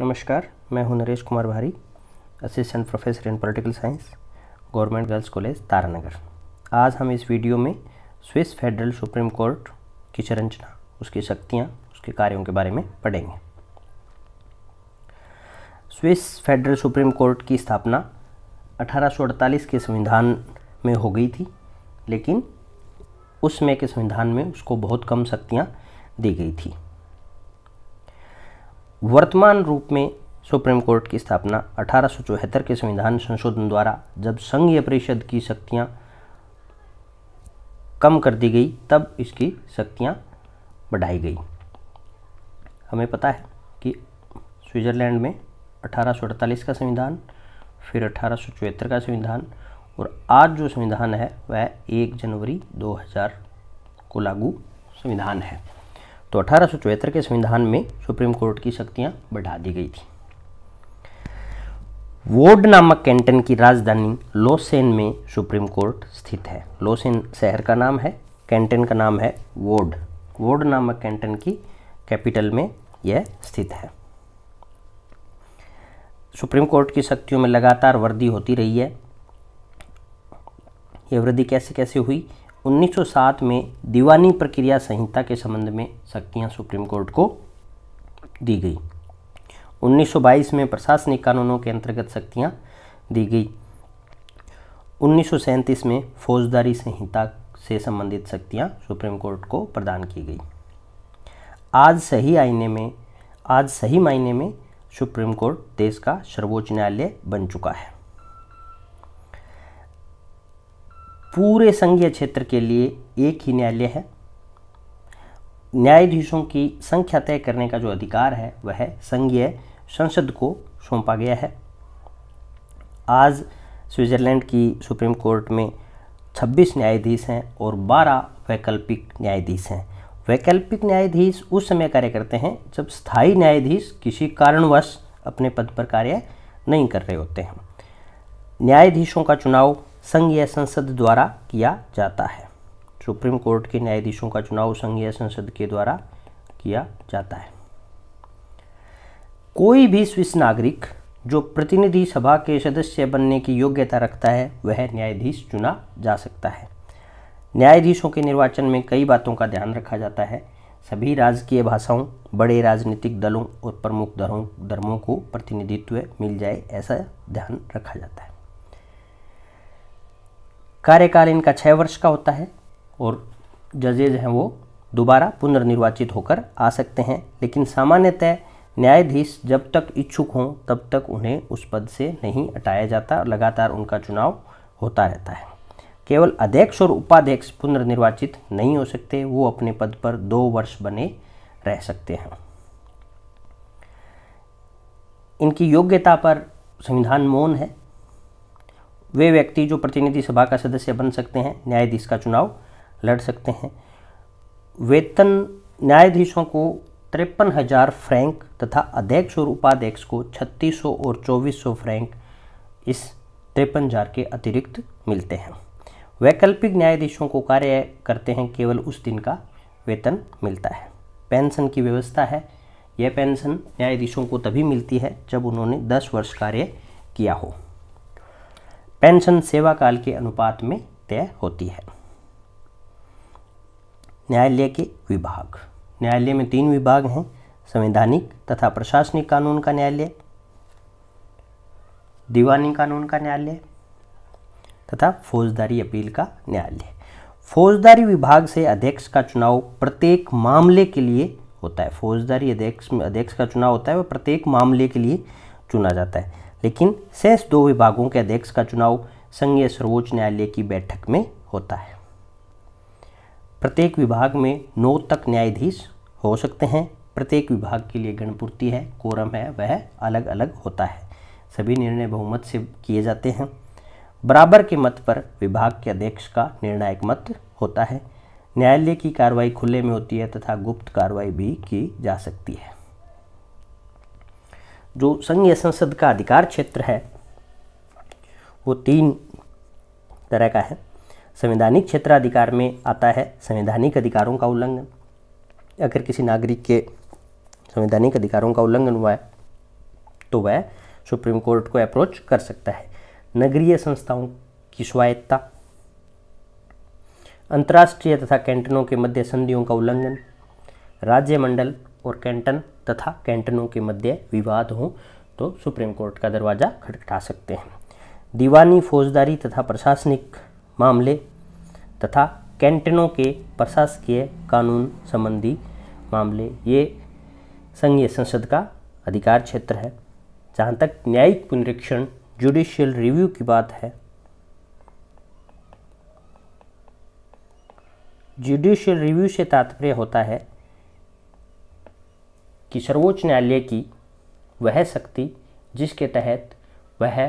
नमस्कार, मैं हूं नरेश कुमार भारी, assistant professor in political science, government girls college Taranagar. आज हम इस वीडियो में स्विस फेडरल सुप्रीम कोर्ट की संरचना, उसकी शक्तियां, उसके कार्यों के बारे में पढ़ेंगे। स्विस फेडरल सुप्रीम कोर्ट की स्थापना 1848 के संविधान में हो गई थी, लेकिन उस समय के संविधान में उसको बहुत कम शक्तियां दी गई थी। वर्तमान रूप में सुप्रीम कोर्ट की स्थापना 1874 के संविधान संशोधन द्वारा जब संघीय परिषद की शक्तियां कम कर दी गई, तब इसकी शक्तियां बढ़ाई गई। हमें पता है कि स्विट्जरलैंड में 1848 का संविधान, फिर 1874 का संविधान और आज जो संविधान है वह 1 जनवरी 2000 को लागू संविधान है। तो 1874 के संविधान में सुप्रीम कोर्ट की शक्तियां बढ़ा दी गई थी। वोड नामक कैंटन की राजधानी लोसेन में सुप्रीम कोर्ट स्थित है। लोसेन शहर का नाम है, कैंटन का नाम है वोड। वोड नामक कैंटन की कैपिटल में यह स्थित है। सुप्रीम कोर्ट की शक्तियों में लगातार वृद्धि होती रही है। यह वृद्धि कैसे कैसे हुई? 1907 में दीवानी प्रक्रिया संहिता के संबंध में शक्तियां सुप्रीम कोर्ट को दी गई। 1922 में प्रशासनिक कानूनों के अंतर्गत शक्तियां दी गई। 1937 में फौजदारी संहिता से संबंधित शक्तियां सुप्रीम कोर्ट को प्रदान की गई। आज सही मायने में सुप्रीम कोर्ट देश का सर्वोच्च न्यायालय बन चुका है। पूरे संघीय क्षेत्र के लिए एक ही न्यायालय है। न्यायाधीशों की संख्या तय करने का जो अधिकार है वह संघीय संसद को सौंपा गया है। आज स्विट्जरलैंड की सुप्रीम कोर्ट में 26 न्यायाधीश हैं और 12 वैकल्पिक न्यायाधीश हैं। वैकल्पिक न्यायाधीश उस समय कार्य करते हैं जब स्थायी न्यायाधीश किसी कारणवश अपने पद पर कार्य नहीं कर रहे होते हैं। न्यायाधीशों का चुनाव संघीय संसद द्वारा किया जाता है। सुप्रीम कोर्ट के न्यायाधीशों का चुनाव संघीय संसद के द्वारा किया जाता है। कोई भी स्विस नागरिक जो प्रतिनिधि सभा के सदस्य बनने की योग्यता रखता है वह न्यायाधीश चुना जा सकता है। न्यायाधीशों के निर्वाचन में कई बातों का ध्यान रखा जाता है। सभी राजकीय भाषाओं, बड़े राजनीतिक दलों और प्रमुख धर्मों को प्रतिनिधित्व मिल जाए, ऐसा ध्यान रखा जाता है। कार्यकाल इनका 6 वर्ष का होता है और जजेज हैं वो दोबारा पुनर्निर्वाचित होकर आ सकते हैं, लेकिन सामान्यतः न्यायाधीश जब तक इच्छुक हों तब तक उन्हें उस पद से नहीं हटाया जाता। लगातार उनका चुनाव होता रहता है। केवल अध्यक्ष और उपाध्यक्ष पुनर्निर्वाचित नहीं हो सकते, वो अपने पद पर 2 वर्ष बने रह सकते हैं। इनकी योग्यता पर संविधान मौन है। वे व्यक्ति जो प्रतिनिधि सभा का सदस्य बन सकते हैं, न्यायाधीश का चुनाव लड़ सकते हैं। वेतन न्यायाधीशों को 53,000 फ्रैंक तथा अध्यक्ष और उपाध्यक्ष को 3600 और 2400 फ्रैंक इस 53,000 के अतिरिक्त मिलते हैं। वैकल्पिक न्यायाधीशों को कार्य करते हैं केवल उस दिन का वेतन मिलता है। पेंशन की व्यवस्था है। यह पेंशन न्यायाधीशों को तभी मिलती है जब उन्होंने 10 वर्ष कार्य किया हो। पेंशन सेवा काल के अनुपात में तय होती है। न्यायालय के विभाग। न्यायालय में 3 विभाग हैं: संवैधानिक तथा प्रशासनिक कानून का न्यायालय, दीवानी कानून का न्यायालय तथा फौजदारी अपील का न्यायालय। फौजदारी विभाग से अध्यक्ष का चुनाव प्रत्येक मामले के लिए होता है। फौजदारी अध्यक्ष का चुनाव होता है, वह प्रत्येक मामले के लिए चुना जाता है, लेकिन शेष 2 विभागों के अध्यक्ष का चुनाव संघीय सर्वोच्च न्यायालय की बैठक में होता है। प्रत्येक विभाग में 9 तक न्यायाधीश हो सकते हैं। प्रत्येक विभाग के लिए गणपूर्ति है, कोरम है, वह अलग अलग होता है। सभी निर्णय बहुमत से किए जाते हैं। बराबर के मत पर विभाग के अध्यक्ष का निर्णायक मत होता है। न्यायालय की कार्रवाई खुले में होती है तथा गुप्त कार्रवाई भी की जा सकती है। जो संघीय संसद का अधिकार क्षेत्र है वो 3 तरह का है। संवैधानिक क्षेत्राधिकार में आता है संवैधानिक अधिकारों का उल्लंघन। अगर किसी नागरिक के संवैधानिक अधिकारों का उल्लंघन हुआ है तो वह सुप्रीम कोर्ट को अप्रोच कर सकता है। नगरीय संस्थाओं की स्वायत्ता, अंतर्राष्ट्रीय तथा कैंटनों के मध्य संधियों का उल्लंघन, राज्य मंडल और कैंटन तथा कैंटनों के मध्य विवाद हो तो सुप्रीम कोर्ट का दरवाज़ा खटखटा सकते हैं। दीवानी, फौजदारी तथा प्रशासनिक मामले तथा कैंटनों के प्रशासकीय कानून संबंधी मामले, ये संघीय संसद का अधिकार क्षेत्र है। जहाँ तक न्यायिक पुनरीक्षण जुडिशियल रिव्यू की बात है, जुडिशियल रिव्यू से तात्पर्य होता है कि सर्वोच्च न्यायालय की वह शक्ति जिसके तहत वह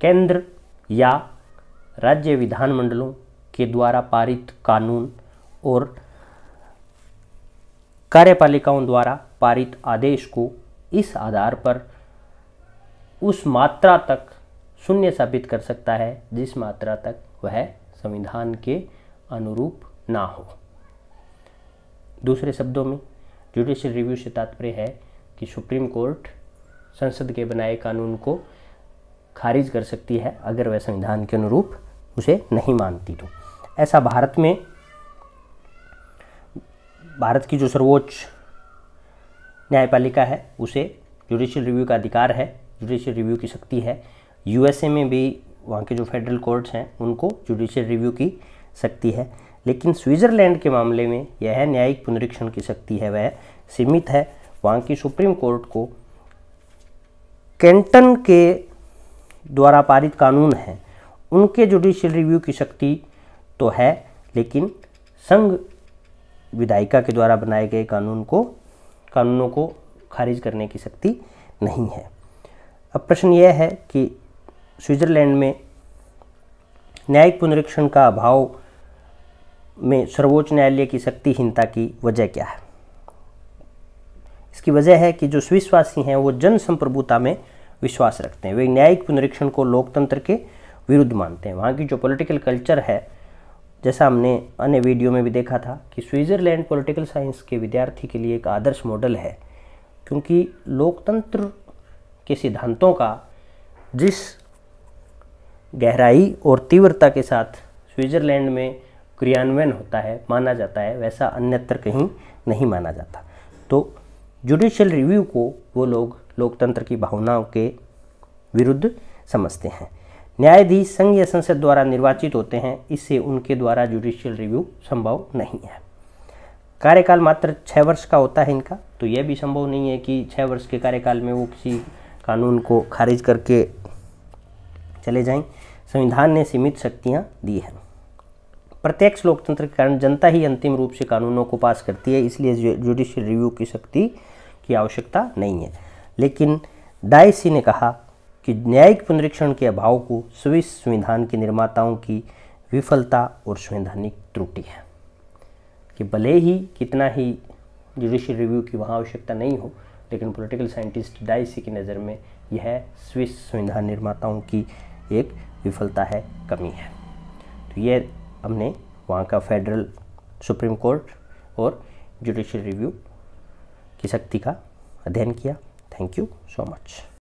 केंद्र या राज्य विधानमंडलों के द्वारा पारित कानून और कार्यपालिकाओं द्वारा पारित आदेश को इस आधार पर उस मात्रा तक शून्य साबित कर सकता है जिस मात्रा तक वह संविधान के अनुरूप ना हो। दूसरे शब्दों में जुडिशियल रिव्यू से तात्पर्य है कि सुप्रीम कोर्ट संसद के बनाए कानून को खारिज कर सकती है अगर वह संविधान के अनुरूप उसे नहीं मानती तो। ऐसा भारत की जो सर्वोच्च न्यायपालिका है उसे जुडिशियल रिव्यू का अधिकार है, जुडिशियल रिव्यू की शक्ति है। यूएसए में भी वहाँ के जो फेडरल कोर्ट्स हैं उनको जुडिशियल रिव्यू की शक्ति है, लेकिन स्विट्ज़रलैंड के मामले में यह न्यायिक पुनरीक्षण की शक्ति है वह सीमित है। वहाँ की सुप्रीम कोर्ट को कैंटन के द्वारा पारित कानून हैं उनके जुडिशियल रिव्यू की शक्ति तो है, लेकिन संघ विधायिका के द्वारा बनाए गए कानूनों को खारिज करने की शक्ति नहीं है। अब प्रश्न यह है कि स्विट्ज़रलैंड में न्यायिक पुनरीक्षण का अभाव में सर्वोच्च न्यायालय की शक्तिहीनता की वजह क्या है? इसकी वजह है कि जो स्विसवासी हैं वो जन संप्रभुता में विश्वास रखते हैं, वे न्यायिक पुनरीक्षण को लोकतंत्र के विरुद्ध मानते हैं। वहाँ की जो पॉलिटिकल कल्चर है, जैसा हमने अन्य वीडियो में भी देखा था कि स्विट्ज़रलैंड पॉलिटिकल साइंस के विद्यार्थी के लिए एक आदर्श मॉडल है, क्योंकि लोकतंत्र के सिद्धांतों का जिस गहराई और तीव्रता के साथ स्विट्ज़रलैंड में क्रियान्वयन होता है, माना जाता है, वैसा अन्यत्र कहीं नहीं माना जाता। तो जुडिशियल रिव्यू को वो लोग लोकतंत्र की भावनाओं के विरुद्ध समझते हैं। न्यायाधीश संघीय संसद द्वारा निर्वाचित होते हैं, इससे उनके द्वारा जुडिशियल रिव्यू संभव नहीं है। कार्यकाल मात्र 6 वर्ष का होता है इनका, तो यह भी संभव नहीं है कि 6 वर्ष के कार्यकाल में वो किसी कानून को खारिज करके चले जाएं। संविधान ने सीमित शक्तियां दी हैं। प्रत्यक्ष लोकतंत्र के कारण जनता ही अंतिम रूप से कानूनों को पास करती है, इसलिए जुडिशियल रिव्यू की शक्ति की आवश्यकता नहीं है। लेकिन डाइसी ने कहा कि न्यायिक पुनरीक्षण के अभाव को स्विस संविधान के निर्माताओं की विफलता और संवैधानिक त्रुटि है, कि भले ही कितना ही जुडिशियल रिव्यू की वहाँ आवश्यकता नहीं हो, लेकिन पॉलिटिकल साइंटिस्ट डाइसी की नज़र में यह स्विस संविधान निर्माताओं की एक विफलता है, कमी है। तो ये हमने वहाँ का फेडरल सुप्रीम कोर्ट और जुडिशियल रिव्यू की शक्ति का अध्ययन किया। Thank you so much.